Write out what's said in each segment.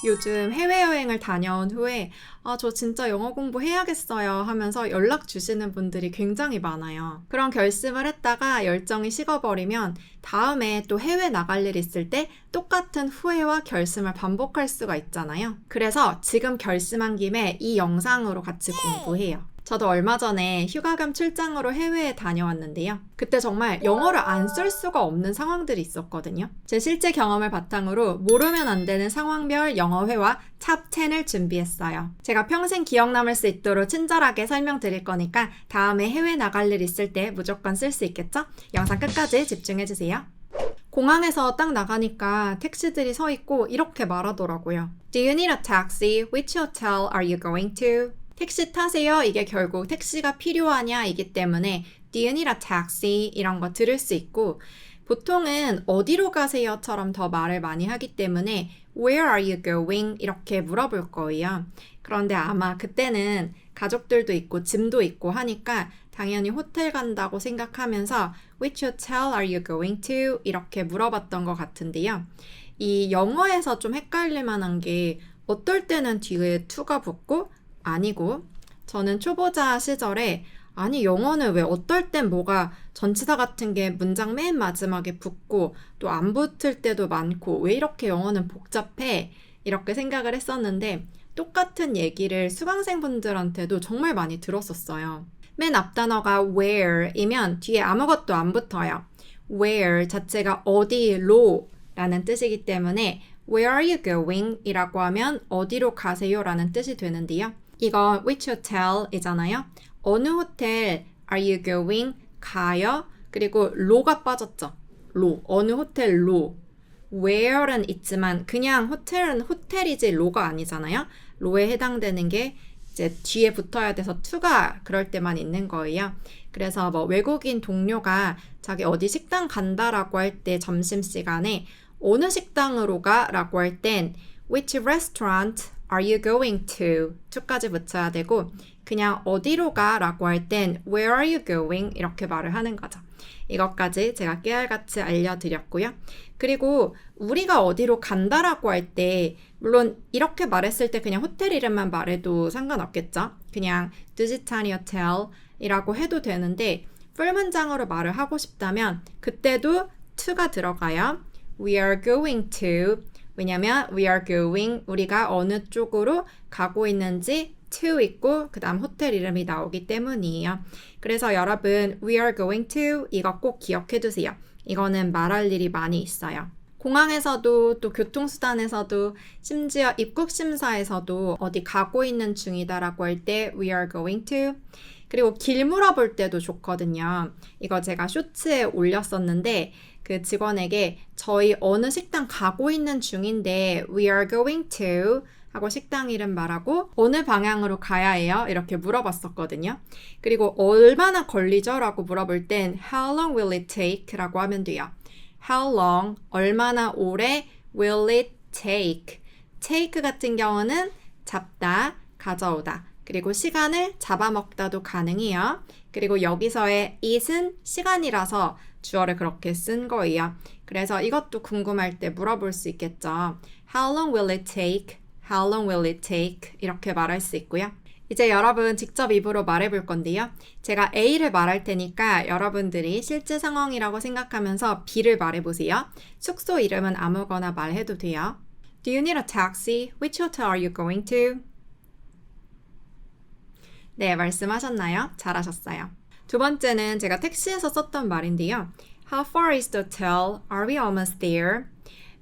요즘 해외여행을 다녀온 후에 저 진짜 영어 공부해야겠어요 하면서 연락 주시는 분들이 굉장히 많아요. 그런 결심을 했다가 열정이 식어버리면 다음에 또 해외 나갈 일 있을 때 똑같은 후회와 결심을 반복할 수가 있잖아요. 그래서 지금 결심한 김에 이 영상으로 같이 공부해요. 저도 얼마 전에 휴가 겸 출장으로 해외에 다녀왔는데요. 그때 정말 영어를 안 쓸 수가 없는 상황들이 있었거든요. 제 실제 경험을 바탕으로 모르면 안 되는 상황별 영어회화 탑 10을 준비했어요. 제가 평생 기억 남을 수 있도록 친절하게 설명드릴 거니까 다음에 해외 나갈 일 있을 때 무조건 쓸 수 있겠죠? 영상 끝까지 집중해주세요. 공항에서 딱 나가니까 택시들이 서 있고 이렇게 말하더라고요. Do you need a taxi? Which hotel are you going to? 택시 타세요. 이게 결국 택시가 필요하냐 이기 때문에 Do you need a taxi? 이런 거 들을 수 있고 보통은 어디로 가세요?처럼 더 말을 많이 하기 때문에 Where are you going? 이렇게 물어볼 거예요. 그런데 아마 그때는 가족들도 있고 짐도 있고 하니까 당연히 호텔 간다고 생각하면서 Which hotel are you going to? 이렇게 물어봤던 것 같은데요. 이 영어에서 좀 헷갈릴 만한 게 어떨 때는 뒤에 to가 붙고 아니고 저는 초보자 시절에 아니 영어는 왜 어떨 땐 뭐가 전치사 같은 게 문장 맨 마지막에 붙고 또 안 붙을 때도 많고 왜 이렇게 영어는 복잡해? 이렇게 생각을 했었는데 똑같은 얘기를 수강생분들한테도 정말 많이 들었었어요. 맨 앞 단어가 where이면 뒤에 아무것도 안 붙어요. where 자체가 어디로 라는 뜻이기 때문에 Where are you going? 이라고 하면 어디로 가세요? 라는 뜻이 되는데요. 이건 which hotel 이잖아요. 어느 호텔 are you going? 가요. 그리고 로가 빠졌죠. 로. 어느 호텔 로. where는 있지만 그냥 호텔은 호텔이지 로가 아니잖아요. 로에 해당되는 게 이제 뒤에 붙어야 돼서 to가 그럴 때만 있는 거예요. 그래서 뭐 외국인 동료가 자기 어디 식당 간다라고 할 때 점심시간에 어느 식당으로 가? 라고 할 땐 Which restaurant are you going to? to까지 붙여야 되고 그냥 어디로 가? 라고 할 땐 Where are you going? 이렇게 말을 하는 거죠. 이것까지 제가 깨알같이 알려드렸고요. 그리고 우리가 어디로 간다라고 할 때 물론 이렇게 말했을 때 그냥 호텔 이름만 말해도 상관없겠죠. 그냥 두지타니 호텔 이라고 해도 되는데 풀 문장으로 말을 하고 싶다면 그때도 to가 들어가요. We are going to 왜냐면 we are going 우리가 어느 쪽으로 가고 있는지 to 있고 그 다음 호텔 이름이 나오기 때문이에요. 그래서 여러분 we are going to 이거 꼭 기억해 두세요. 이거는 말할 일이 많이 있어요. 공항에서도 또 교통수단에서도 심지어 입국심사에서도 어디 가고 있는 중이다라고 할 때 we are going to 그리고 길 물어볼 때도 좋거든요. 이거 제가 쇼츠에 올렸었는데 그 직원에게 저희 어느 식당 가고 있는 중인데 we are going to 하고 식당 이름 말하고 어느 방향으로 가야 해요? 이렇게 물어봤었거든요. 그리고 얼마나 걸리죠? 라고 물어볼 땐 how long will it take? 라고 하면 돼요. how long, 얼마나 오래 will it take? take 같은 경우는 잡다, 가져오다. 그리고 시간을 잡아먹다도 가능해요. 그리고 여기서의 it은 시간이라서 주어를 그렇게 쓴 거예요. 그래서 이것도 궁금할 때 물어볼 수 있겠죠. How long will it take? How long will it take? 이렇게 말할 수 있고요. 이제 여러분 직접 입으로 말해볼 건데요. 제가 A를 말할 테니까 여러분들이 실제 상황이라고 생각하면서 B를 말해보세요. 숙소 이름은 아무거나 말해도 돼요. Do you need a taxi? Which hotel are you going to? 네, 말씀하셨나요? 잘하셨어요. 두 번째는 제가 택시에서 썼던 말인데요. How far is the hotel? Are we almost there?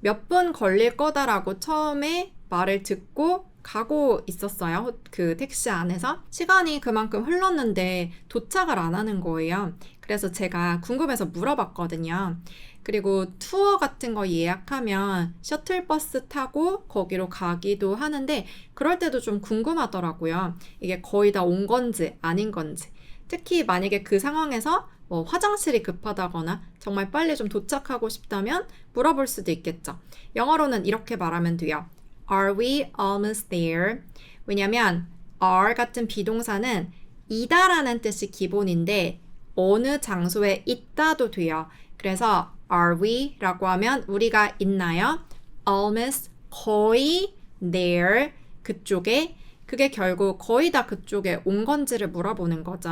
몇 분 걸릴 거다라고 처음에 말을 듣고 가고 있었어요. 그 택시 안에서. 시간이 그만큼 흘렀는데 도착을 안 하는 거예요. 그래서 제가 궁금해서 물어봤거든요. 그리고 투어 같은 거 예약하면 셔틀버스 타고 거기로 가기도 하는데 그럴 때도 좀 궁금하더라고요. 이게 거의 다 온 건지 아닌 건지. 특히 만약에 그 상황에서 뭐 화장실이 급하다거나 정말 빨리 좀 도착하고 싶다면 물어볼 수도 있겠죠. 영어로는 이렇게 말하면 돼요. Are we almost there? 왜냐면 are 같은 비동사는 이다라는 뜻이 기본인데 어느 장소에 있다도 돼요. 그래서 are we 라고 하면 우리가 있나요? almost 거의 there, 그쪽에. 그게 결국 거의 다 그쪽에 온 건지를 물어보는 거죠.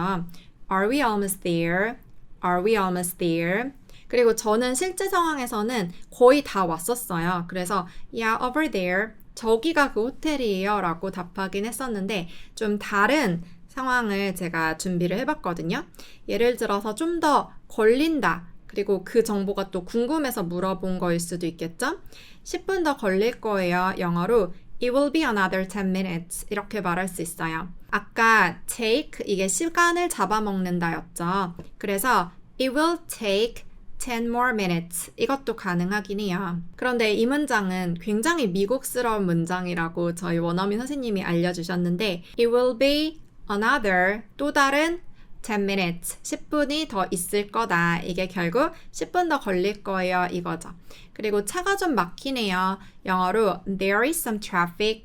Are we almost there? Are we almost there? 그리고 저는 실제 상황에서는 거의 다 왔었어요. 그래서 yeah, over there. 저기가 그 호텔이에요 라고 답하긴 했었는데 좀 다른 상황을 제가 준비를 해봤거든요. 예를 들어서 좀 더 걸린다. 그리고 그 정보가 또 궁금해서 물어본 거일 수도 있겠죠? 10분 더 걸릴 거예요. 영어로 It will be another 10 minutes 이렇게 말할 수 있어요. 아까 take 이게 시간을 잡아먹는다였죠. 그래서 It will take 10 more minutes 이것도 가능하긴 해요. 그런데 이 문장은 굉장히 미국스러운 문장이라고 저희 원어민 선생님이 알려주셨는데 It will be another 또 다른 10 minutes 10분이 더 있을 거다. 이게 결국 10분 더 걸릴 거예요 이거죠. 그리고 차가 좀 막히네요. 영어로 There is some traffic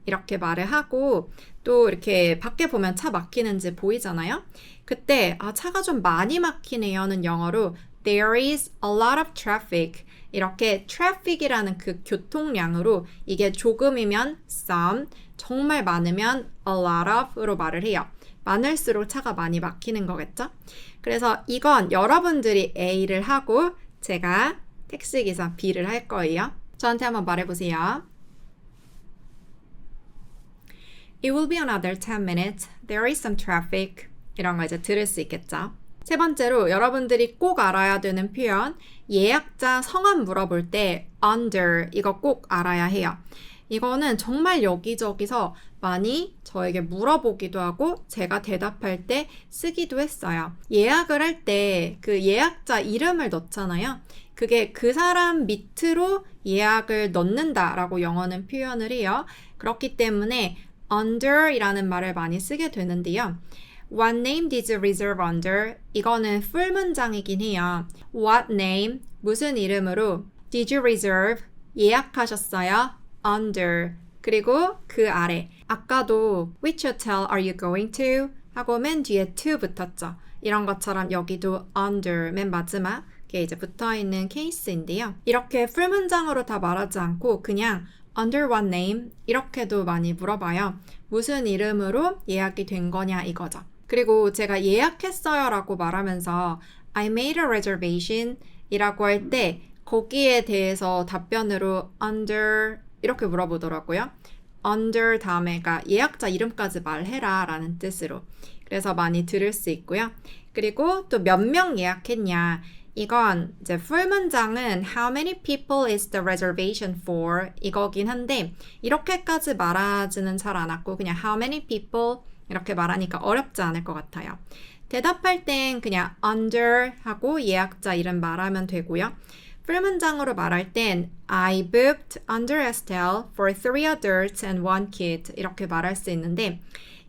이렇게 말을 하고 또 이렇게 밖에 보면 차 막히는지 보이잖아요. 그때 차가 좀 많이 막히네요는 영어로 There is a lot of traffic 이렇게 traffic이라는 그 교통량으로 이게 조금이면 some 정말 많으면 a lot of로 말을 해요. 많을수록 차가 많이 막히는 거겠죠? 그래서 이건 여러분들이 A를 하고 제가 택시기사 B를 할 거예요. 저한테 한번 말해보세요. It will be another 10 minutes. There is some traffic. 이런 거 이제 들을 수 있겠죠? 세 번째로 여러분들이 꼭 알아야 되는 표현 예약자 성함 물어볼 때 under 이거 꼭 알아야 해요. 이거는 정말 여기저기서 많이 저에게 물어보기도 하고 제가 대답할 때 쓰기도 했어요. 예약을 할 때 그 예약자 이름을 넣잖아요. 그게 그 사람 밑으로 예약을 넣는다라고 영어는 표현을 해요. 그렇기 때문에 under이라는 말을 많이 쓰게 되는데요. What name did you reserve under? 이거는 full 문장이긴 해요. What name? 무슨 이름으로? Did you reserve? 예약하셨어요? Under. 그리고 그 아래. 아까도 Which hotel are you going to? 하고 맨 뒤에 to 붙었죠. 이런 것처럼 여기도 under 맨 마지막에 이제 붙어있는 케이스인데요. 이렇게 full 문장으로 다 말하지 않고 그냥 under what name? 이렇게도 많이 물어봐요. 무슨 이름으로 예약이 된 거냐 이거죠. 그리고 제가 예약했어요 라고 말하면서 I made a reservation 이라고 할 때 거기에 대해서 답변으로 under 이렇게 물어보더라고요. under 다음에가 예약자 이름까지 말해라 라는 뜻으로. 그래서 많이 들을 수 있고요. 그리고 또 몇 명 예약했냐. 이건 이제 full 문장은 How many people is the reservation for? 이거긴 한데 이렇게까지 말하지는 잘 않았고 그냥 How many people? 이렇게 말하니까 어렵지 않을 것 같아요. 대답할 땐 그냥 under 하고 예약자 이름 말하면 되고요. full 문장으로 말할 땐 I booked under Estelle for 3 adults and 1 kid 이렇게 말할 수 있는데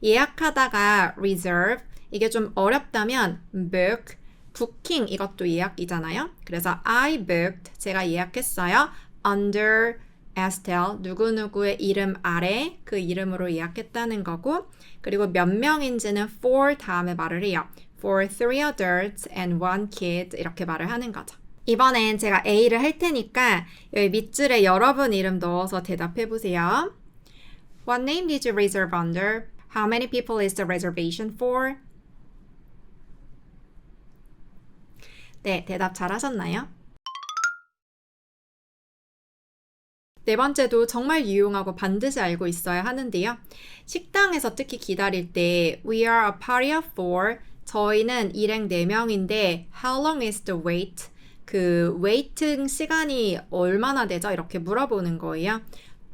예약하다가 reserve 이게 좀 어렵다면 book 부킹 이것도 예약이잖아요. 그래서 I booked 제가 예약했어요. under Estelle 누구누구의 이름 아래 그 이름으로 예약했다는 거고 그리고 몇 명인지는 for 다음에 말을 해요. for 3 adults and 1 kid 이렇게 말을 하는 거죠. 이번엔 제가 A를 할 테니까 여기 밑줄에 여러분 이름 넣어서 대답해 보세요. What name did you reserve under? How many people is the reservation for? 네, 대답 잘 하셨나요? 네 번째도 정말 유용하고 반드시 알고 있어야 하는데요. 식당에서 특히 기다릴 때 We are a party of 4 저희는 일행 4명인데 How long is the wait? 그 웨이팅 시간이 얼마나 되죠? 이렇게 물어보는 거예요.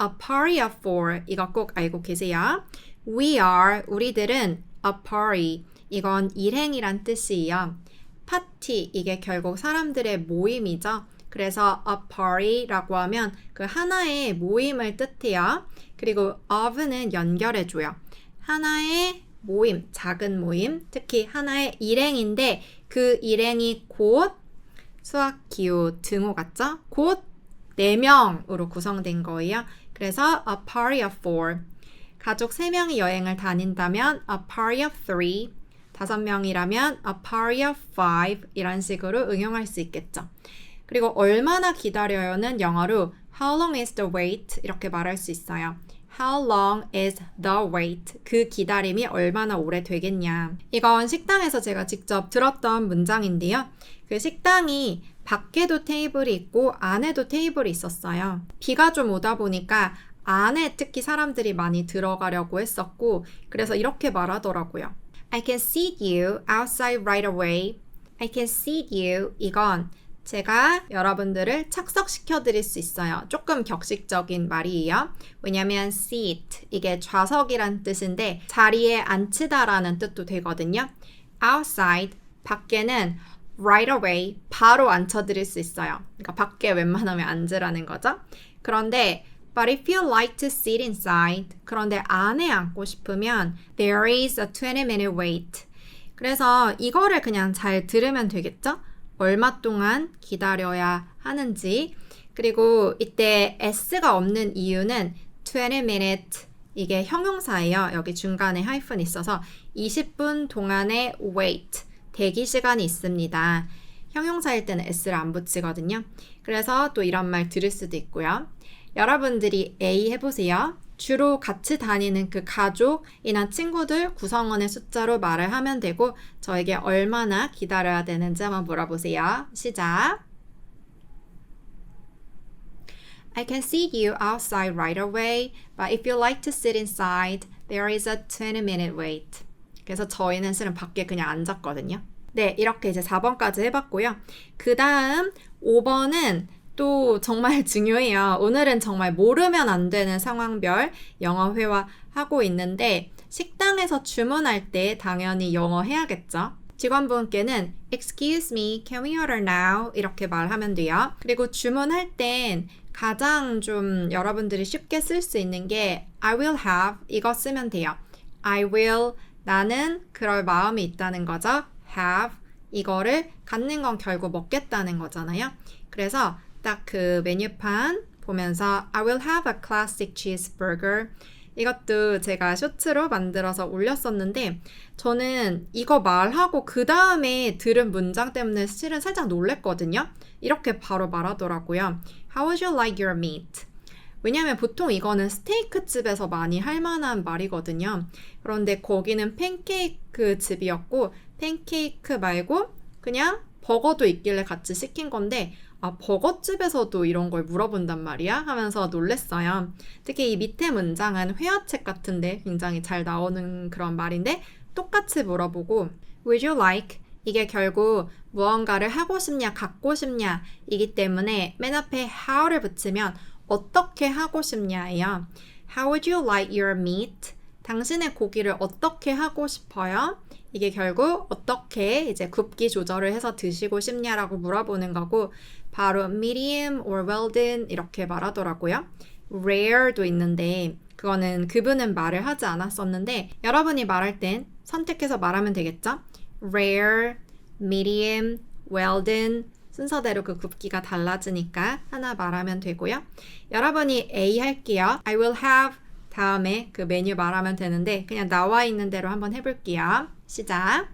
A party of 4 이거 꼭 알고 계세요. We are 우리들은 a party 이건 일행이란 뜻이에요. 파티 이게 결국 사람들의 모임이죠. 그래서 a party라고 하면 그 하나의 모임을 뜻해요. 그리고 of는 연결해줘요. 하나의 모임, 작은 모임, 특히 하나의 일행인데 그 일행이 곧 수학, 기호, 등호 같죠? 곧 4명으로 구성된 거예요. 그래서 a party of 4. 가족 3명이 여행을 다닌다면 a party of 3. 5명이라면 a party of 5 이런 식으로 응용할 수 있겠죠. 그리고 얼마나 기다려요는 영어로 How long is the wait? 이렇게 말할 수 있어요. How long is the wait? 그 기다림이 얼마나 오래 되겠냐. 이건 식당에서 제가 직접 들었던 문장인데요. 그 식당이 밖에도 테이블이 있고 안에도 테이블이 있었어요. 비가 좀 오다 보니까 안에 특히 사람들이 많이 들어가려고 했었고 그래서 이렇게 말하더라고요. I can seat you outside right away. I can seat you. 이건 제가 여러분들을 착석시켜 드릴 수 있어요. 조금 격식적인 말이에요. 왜냐면 seat, 이게 좌석이란 뜻인데 자리에 앉히다라는 뜻도 되거든요. outside, 밖에는 right away, 바로 앉혀드릴 수 있어요. 그러니까 밖에 웬만하면 앉으라는 거죠. 그런데 But if you like to sit inside, 그런데 안에 앉고 싶으면 there is a 20-minute wait. 그래서 이거를 그냥 잘 들으면 되겠죠? 얼마 동안 기다려야 하는지. 그리고 이때 s가 없는 이유는 20-minute, 이게 형용사예요. 여기 중간에 하이픈 있어서 20분 동안의 wait, 대기 시간이 있습니다. 형용사일 때는 s를 안 붙이거든요. 그래서 또 이런 말 들을 수도 있고요. 여러분들이 A 해보세요. 주로 같이 다니는 그 가족이나 친구들 구성원의 숫자로 말을 하면 되고 저에게 얼마나 기다려야 되는지 한번 물어보세요. 시작. I can see you outside right away, but if you like to sit inside, there is a 20-minute wait. 그래서 저희는 실은 밖에 그냥 앉았거든요. 네, 이렇게 이제 4번까지 해봤고요. 그 다음 5번은 또 정말 중요해요. 오늘은 정말 모르면 안 되는 상황별 영어 회화하고 있는데 식당에서 주문할 때 당연히 영어 해야겠죠. 직원분께는 Excuse me, can we order now? 이렇게 말하면 돼요. 그리고 주문할 땐 가장 좀 여러분들이 쉽게 쓸 수 있는 게 I will have 이거 쓰면 돼요. I will, 나는 그럴 마음이 있다는 거죠. have, 이거를 갖는 건 결국 먹겠다는 거잖아요. 그래서 딱 그 메뉴판 보면서 I will have a classic cheeseburger. 이것도 제가 쇼츠로 만들어서 올렸었는데 저는 이거 말하고 그 다음에 들은 문장 때문에 실은 살짝 놀랬거든요. 이렇게 바로 말하더라고요. How would you like your meat? 왜냐면 보통 이거는 스테이크 집에서 많이 할 만한 말이거든요. 그런데 거기는 팬케이크 집이었고 팬케이크 말고 그냥 버거도 있길래 같이 시킨 건데 아, 버거집에서도 이런 걸 물어본단 말이야? 하면서 놀랬어요. 특히 이 밑에 문장은 회화책 같은데 굉장히 잘 나오는 그런 말인데 똑같이 물어보고 Would you like? 이게 결국 무언가를 하고 싶냐, 갖고 싶냐 이기 때문에 맨 앞에 how를 붙이면 어떻게 하고 싶냐예요. How would you like your meat? 당신의 고기를 어떻게 하고 싶어요? 이게 결국 어떻게 이제 굽기 조절을 해서 드시고 싶냐라고 물어보는 거고 바로 medium or well done 이렇게 말하더라고요. rare도 있는데 그거는 그분은 말을 하지 않았었는데 여러분이 말할 땐 선택해서 말하면 되겠죠? rare, medium, well done 순서대로 그 굽기가 달라지니까 하나 말하면 되고요. 여러분이 A 할게요. I will have 다음에 그 메뉴 말하면 되는데 그냥 나와 있는 대로 한번 해볼게요. 시작.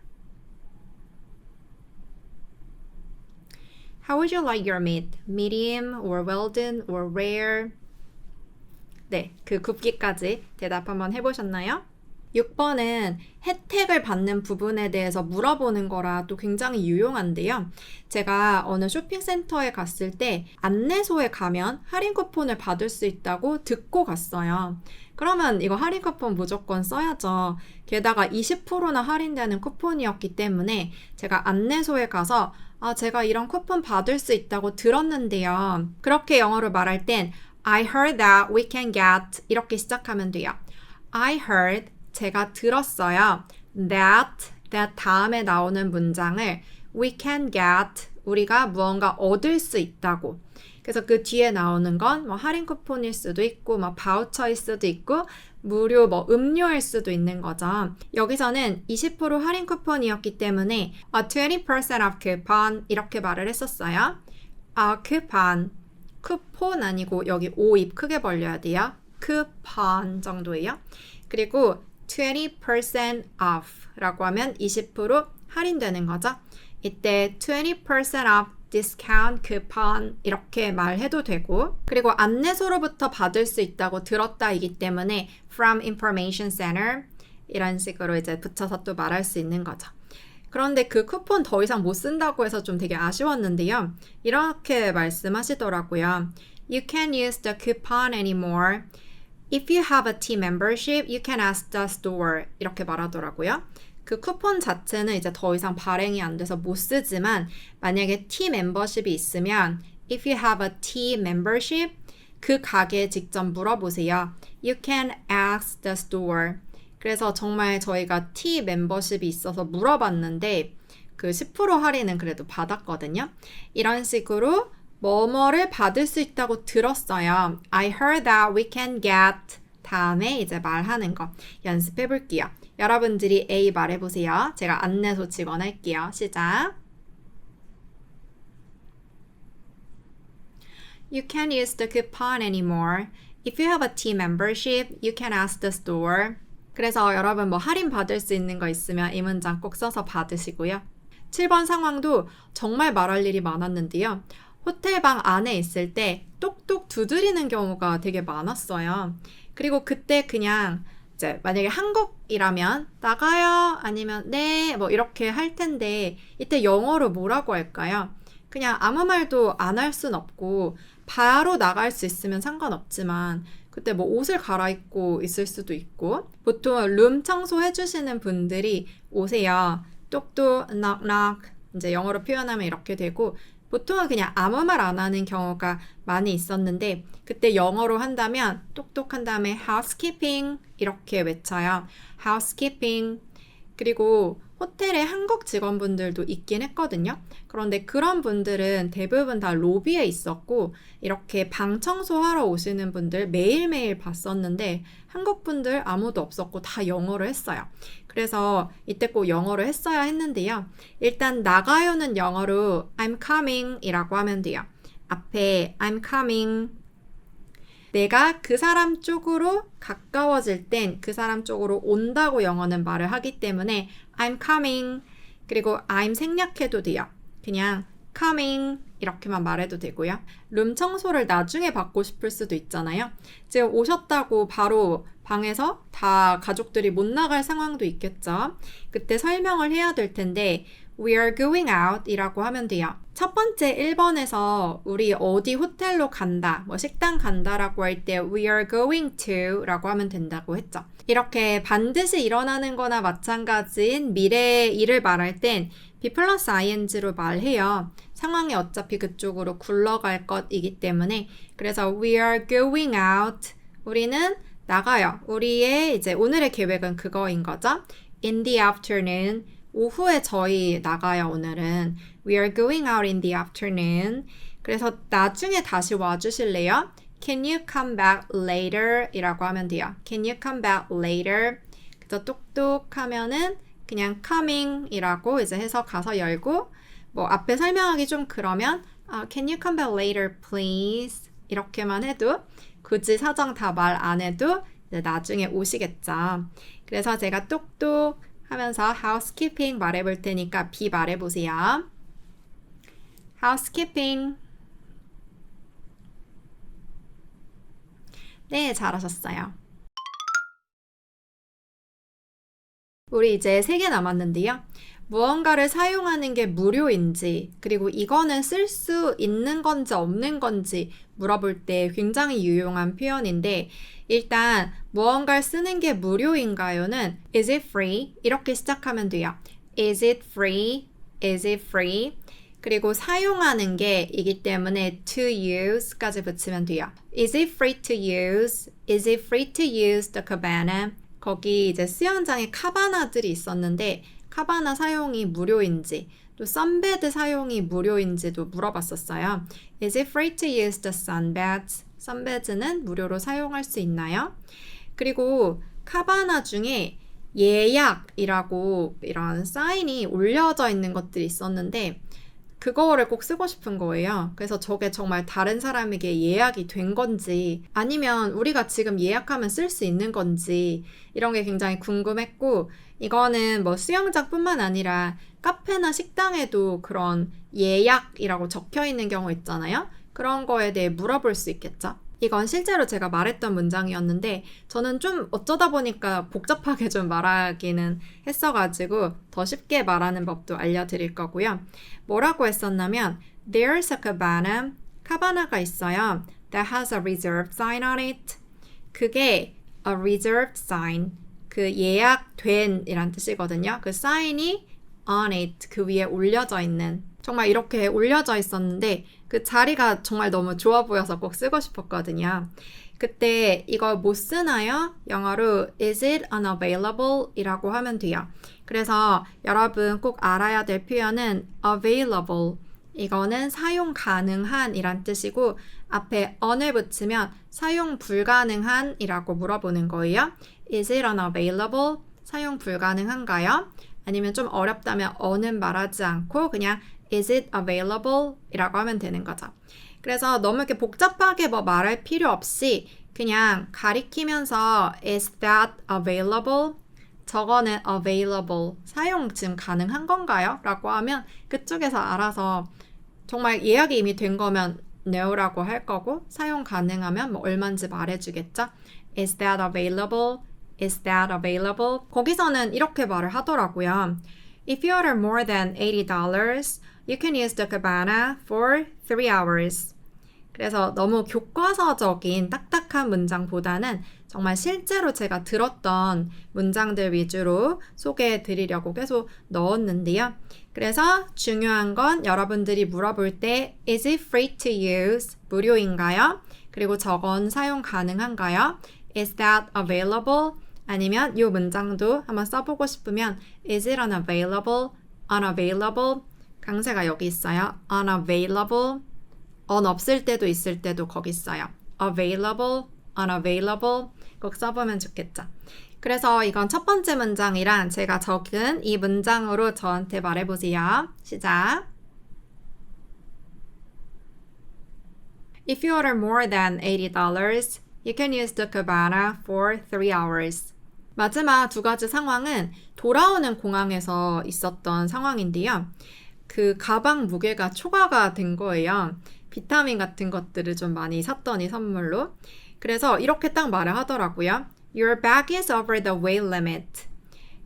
How would you like your meat? Medium or well done or rare? 네, 그 굽기까지 대답 한번 해보셨나요? 6번은 혜택을 받는 부분에 대해서 물어보는 거라 또 굉장히 유용한데요. 제가 어느 쇼핑센터에 갔을 때 안내소에 가면 할인 쿠폰을 받을 수 있다고 듣고 갔어요. 그러면 이거 할인 쿠폰 무조건 써야죠. 게다가 20%나 할인되는 쿠폰이었기 때문에 제가 안내소에 가서 제가 이런 쿠폰 받을 수 있다고 들었는데요. 그렇게 영어로 말할 땐 I heard that we can get 이렇게 시작하면 돼요. I heard 제가 들었어요. that 다음에 나오는 문장을 we can get 우리가 무언가 얻을 수 있다고. 그래서 그 뒤에 나오는 건 뭐 할인 쿠폰일 수도 있고 뭐 바우처일 수도 있고 무료 뭐 음료일 수도 있는 거죠. 여기서는 20% 할인 쿠폰이었기 때문에 a 20% off coupon 이렇게 말을 했었어요. coupon 쿠폰 아니고 여기 O 입 크게 벌려야 돼요. 쿠폰 정도예요. 그리고 20% off 라고 하면 20% 할인되는 거죠. 이때 20% off discount coupon 이렇게 말해도 되고 그리고 안내소로부터 받을 수 있다고 들었다이기 때문에 from information center 이런 식으로 이제 붙여서 또 말할 수 있는 거죠. 그런데 그 쿠폰 더 이상 못 쓴다고 해서 좀 되게 아쉬웠는데요. 이렇게 말씀하시더라고요. You can't use the coupon anymore. If you have a T membership, you can ask the store. 이렇게 말하더라고요. 그 쿠폰 자체는 이제 더 이상 발행이 안 돼서 못 쓰지만 만약에 T 멤버십이 있으면 If you have a T membership, 그 가게에 직접 물어보세요. You can ask the store. 그래서 정말 저희가 T 멤버십이 있어서 물어봤는데 그 10% 할인은 그래도 받았거든요. 이런 식으로 뭐뭐를 받을 수 있다고 들었어요. I heard that we can get 다음에 이제 말하는 거 연습해 볼게요. 여러분들이 A 말해보세요. 제가 안내소 직원 할게요. 시작. You can't use the coupon anymore. If you have a T membership, you can ask the store. 그래서 여러분 뭐 할인 받을 수 있는 거 있으면 이 문장 꼭 써서 받으시고요. 7번 상황도 정말 말할 일이 많았는데요. 호텔방 안에 있을 때 똑똑 두드리는 경우가 되게 많았어요. 그리고 그때 그냥 이제 만약에 한국이라면 나가요 아니면 네 뭐 이렇게 할 텐데 이때 영어로 뭐라고 할까요? 그냥 아무 말도 안 할 순 없고 바로 나갈 수 있으면 상관없지만 그때 뭐 옷을 갈아입고 있을 수도 있고 보통 룸 청소해 주시는 분들이 오세요. 똑똑 knock knock 이제 영어로 표현하면 이렇게 되고 보통은 그냥 아무 말 안 하는 경우가 많이 있었는데 그때 영어로 한다면 똑똑 한 다음에 housekeeping 이렇게 외쳐요. housekeeping 그리고 호텔에 한국 직원분들도 있긴 했거든요. 그런데 그런 분들은 대부분 다 로비에 있었고 이렇게 방 청소하러 오시는 분들 매일매일 봤었는데 한국 분들 아무도 없었고 다 영어로 했어요. 그래서 이때 꼭 영어로 했어야 했는데요. 일단 나가요는 영어로 I'm coming 이라고 하면 돼요. 앞에 I'm coming 내가 그 사람 쪽으로 가까워질 땐 그 사람 쪽으로 온다고 영어는 말을 하기 때문에 I'm coming 그리고 I'm 생략해도 돼요. 그냥 coming 이렇게만 말해도 되고요. 룸 청소를 나중에 받고 싶을 수도 있잖아요. 지금 오셨다고 바로 방에서 다 가족들이 못 나갈 상황도 있겠죠. 그때 설명을 해야 될 텐데 We are going out 이라고 하면 돼요. 첫 번째 1번에서 우리 어디 호텔로 간다, 뭐 식당 간다라고 할 때 We are going to 라고 하면 된다고 했죠. 이렇게 반드시 일어나는 거나 마찬가지인 미래의 일을 말할 땐 be 플러스 ing로 말해요. 상황이 어차피 그쪽으로 굴러갈 것이기 때문에 그래서 We are going out 우리는 나가요. 우리의 이제 오늘의 계획은 그거인 거죠. In the afternoon 오후에 저희 나가요, 오늘은. We are going out in the afternoon. 그래서 나중에 다시 와주실래요? Can you come back later? 이라고 하면 돼요. Can you come back later? 그래서 똑똑 하면은 그냥 coming 이라고 이제 해서 가서 열고 뭐 앞에 설명하기 좀 그러면 Can you come back later, please? 이렇게만 해도 굳이 사정 다 말 안 해도 이제 나중에 오시겠죠. 그래서 제가 똑똑 하면서 housekeeping 말해볼 테니까 B 말해보세요. housekeeping. 네, 잘하셨어요. 우리 이제 3개 남았는데요. 무언가를 사용하는 게 무료인지 그리고 이거는 쓸 수 있는 건지 없는 건지 물어볼 때 굉장히 유용한 표현인데 일단 무언가를 쓰는 게 무료인가요는 Is it free? 이렇게 시작하면 돼요. Is it free? Is it free? 그리고 사용하는 게 이기 때문에 to use까지 붙이면 돼요. Is it free to use? Is it free to use the cabana? 거기 이제 수영장에 카바나들이 있었는데 카바나 사용이 무료인지 또 선베드 사용이 무료인지도 물어봤었어요. Is it free to use the sunbeds? 선베드는 무료로 사용할 수 있나요? 그리고 카바나 중에 예약이라고 이런 사인이 올려져 있는 것들이 있었는데 그거를 꼭 쓰고 싶은 거예요. 그래서 저게 정말 다른 사람에게 예약이 된 건지 아니면 우리가 지금 예약하면 쓸 수 있는 건지 이런 게 굉장히 궁금했고 이거는 뭐 수영장뿐만 아니라 카페나 식당에도 그런 예약이라고 적혀 있는 경우 있잖아요. 그런 거에 대해 물어볼 수 있겠죠. 이건 실제로 제가 말했던 문장이었는데 저는 좀 어쩌다 보니까 복잡하게 좀 말하기는 했어가지고 더 쉽게 말하는 법도 알려드릴 거고요. 뭐라고 했었냐면 There's a cabana, 카바나가 있어요. That has a reserved sign on it. 그게 a reserved sign, 그 예약된 이란 뜻이거든요. 그 사인이 on it, 그 위에 올려져 있는 정말 이렇게 올려져 있었는데 그 자리가 정말 너무 좋아 보여서 꼭 쓰고 싶었거든요. 그때 이걸 못 쓰나요? 영어로 is it unavailable? 이라고 하면 돼요. 그래서 여러분 꼭 알아야 될 표현은 available. 이거는 사용 가능한 이란 뜻이고 앞에 on을 붙이면 사용 불가능한 이라고 물어보는 거예요. Is it unavailable? 사용 불가능한가요? 아니면 좀 어렵다면 on은 말하지 않고 그냥 Is it available? 이라고 하면 되는 거죠. 그래서 너무 이렇게 복잡하게 뭐 말할 필요 없이 그냥 가리키면서 Is that available? 저거는 available. 사용 지금 가능한 건가요? 라고 하면 그쪽에서 알아서 정말 예약이 이미 된 거면 no라고 할 거고 사용 가능하면 뭐 얼마인지 말해주겠죠? Is that available? Is that available? 거기서는 이렇게 말을 하더라고요. If you order more than $80, you can use the cabana for 3 hours. 그래서 너무 교과서적인 딱딱한 문장보다는 정말 실제로 제가 들었던 문장들 위주로 소개해 드리려고 계속 넣었는데요. 그래서 중요한 건 여러분들이 물어볼 때 Is it free to use? 무료인가요? 그리고 저건 사용 가능한가요? Is that available? 아니면 이 문장도 한번 써보고 싶으면 Is it unavailable? Unavailable? 강세가 여기 있어요. Unavailable. on 없을 때도 있을 때도 거기 있어요. Available, unavailable 꼭 써보면 좋겠죠. 그래서 이건 첫 번째 문장이랑 제가 적은 이 문장으로 저한테 말해보세요. 시작. If you order more than $80, you can use the cabana for 3 hours. 마지막 두 가지 상황은 돌아오는 공항에서 있었던 상황인데요. 그 가방 무게가 초과가 된 거예요. 비타민 같은 것들을 좀 많이 샀더니 선물로. 그래서 이렇게 딱 말을 하더라고요. Your bag is over the weight limit.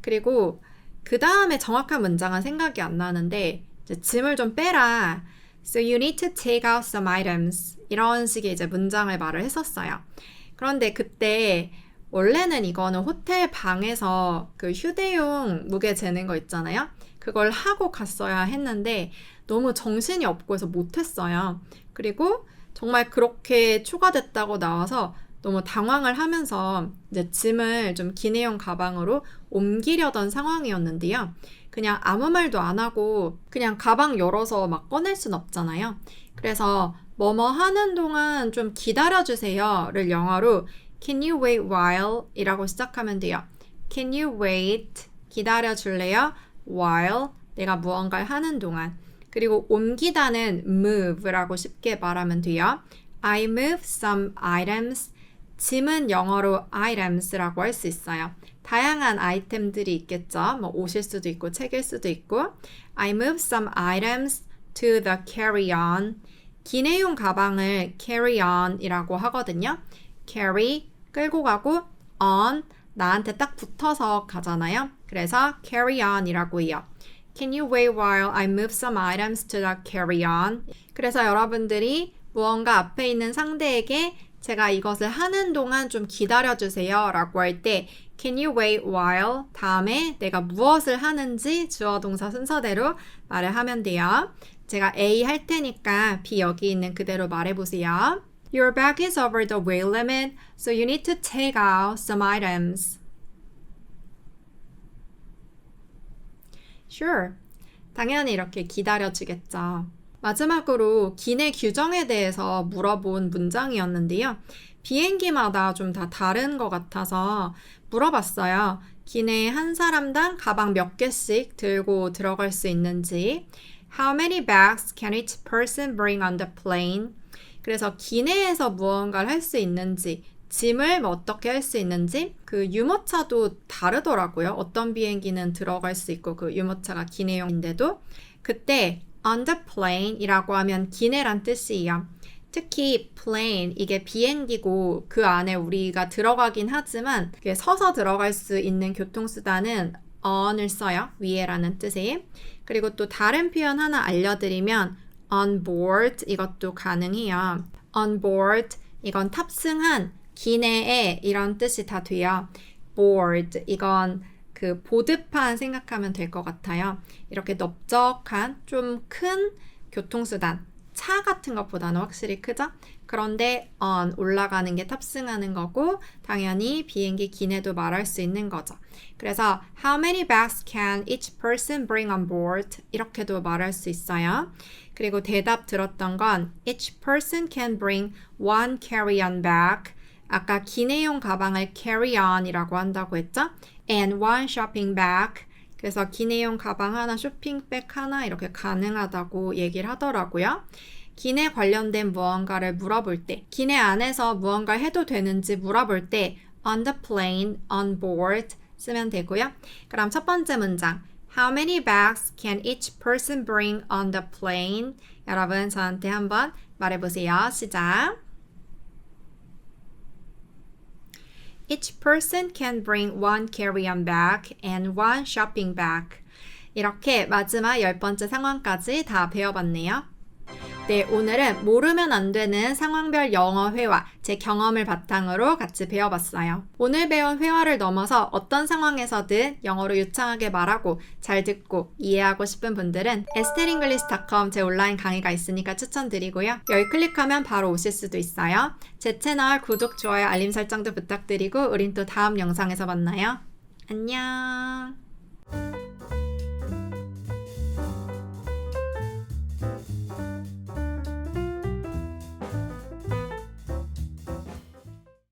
그리고 그 다음에 정확한 문장은 생각이 안 나는데 이제 짐을 좀 빼라. So you need to take out some items. 이런 식의 이제 문장을 말을 했었어요. 그런데 그때 원래는 이거는 호텔 방에서 그 휴대용 무게 재는 거 있잖아요. 그걸 하고 갔어야 했는데 너무 정신이 없고 해서 못했어요. 그리고 정말 그렇게 초과됐다고 나와서 너무 당황을 하면서 이제 짐을 좀 기내용 가방으로 옮기려던 상황이었는데요. 그냥 아무 말도 안 하고 그냥 가방 열어서 막 꺼낼 순 없잖아요. 그래서 뭐뭐 하는 동안 좀 기다려주세요를 영어로 Can you wait while? 이라고 시작하면 돼요. Can you wait? 기다려줄래요? While 내가 무언가를 하는 동안. 그리고 옮기다는 move라고 쉽게 말하면 돼요. I move some items. 짐은 영어로 items라고 할 수 있어요. 다양한 아이템들이 있겠죠. 뭐 옷일 수도 있고 책일 수도 있고. I move some items to the carry-on. 기내용 가방을 carry-on이라고 하거든요. carry, 끌고 가고 on, 나한테 딱 붙어서 가잖아요. 그래서 carry-on이라고 해요. Can you wait while I move some items to the carry-on? 그래서 여러분들이 무언가 앞에 있는 상대에게 제가 이것을 하는 동안 좀 기다려주세요 라고 할 때 Can you wait while? 다음에 내가 무엇을 하는지 주어 동사 순서대로 말을 하면 돼요. 제가 A 할 테니까 B 여기 있는 그대로 말해보세요. Your bag is over the weight limit, so you need to take out some items. Sure. 당연히 이렇게 기다려주겠죠. 마지막으로 기내 규정에 대해서 물어본 문장이었는데요. 비행기마다 좀 다 다른 것 같아서 물어봤어요. 기내에 한 사람당 가방 몇 개씩 들고 들어갈 수 있는지. How many bags can each person bring on the plane? 그래서 기내에서 무언가를 할 수 있는지, 짐을 어떻게 할 수 있는지 그 유모차도 다르더라고요. 어떤 비행기는 들어갈 수 있고 그 유모차가 기내용인데도 그때 on the plane 이라고 하면 기내란 뜻이에요. 특히 plane 이게 비행기고 그 안에 우리가 들어가긴 하지만 서서 들어갈 수 있는 교통수단은 on을 써요. 위에라는 뜻에. 그리고 또 다른 표현 하나 알려드리면 on board 이것도 가능해요. on board 이건 탑승한 기내에 이런 뜻이 다 돼요. board 이건 그 보드판 생각하면 될 것 같아요. 이렇게 넓적한 좀 큰 교통수단 차 같은 것보다는 확실히 크죠? 그런데 on 올라가는 게 탑승하는 거고 당연히 비행기 기내도 말할 수 있는 거죠. 그래서 how many bags can each person bring on board? 이렇게도 말할 수 있어요. 그리고 대답 들었던 건 each person can bring one carry-on bag. 아까 기내용 가방을 carry-on 이라고 한다고 했죠? and one shopping bag. 그래서 기내용 가방 하나, 쇼핑백 하나 이렇게 가능하다고 얘기를 하더라고요. 기내 관련된 무언가를 물어볼 때, 기내 안에서 무언가를 해도 되는지 물어볼 때 on the plane, on board 쓰면 되고요. 그럼 첫 번째 문장 How many bags can each person bring on the plane? 여러분 저한테 한번 말해보세요. 시작! Each person can bring one carry-on bag and one shopping bag. 이렇게 마지막 10번째 상황까지 다 배워봤네요. 네, 오늘은 모르면 안 되는 상황별 영어 회화, 제 경험을 바탕으로 같이 배워봤어요. 오늘 배운 회화를 넘어서 어떤 상황에서든 영어로 유창하게 말하고 잘 듣고 이해하고 싶은 분들은 esteringlish.com 제 온라인 강의가 있으니까 추천드리고요. 여기 클릭하면 바로 오실 수도 있어요. 제 채널 구독, 좋아요, 알림 설정도 부탁드리고 우린 또 다음 영상에서 만나요. 안녕!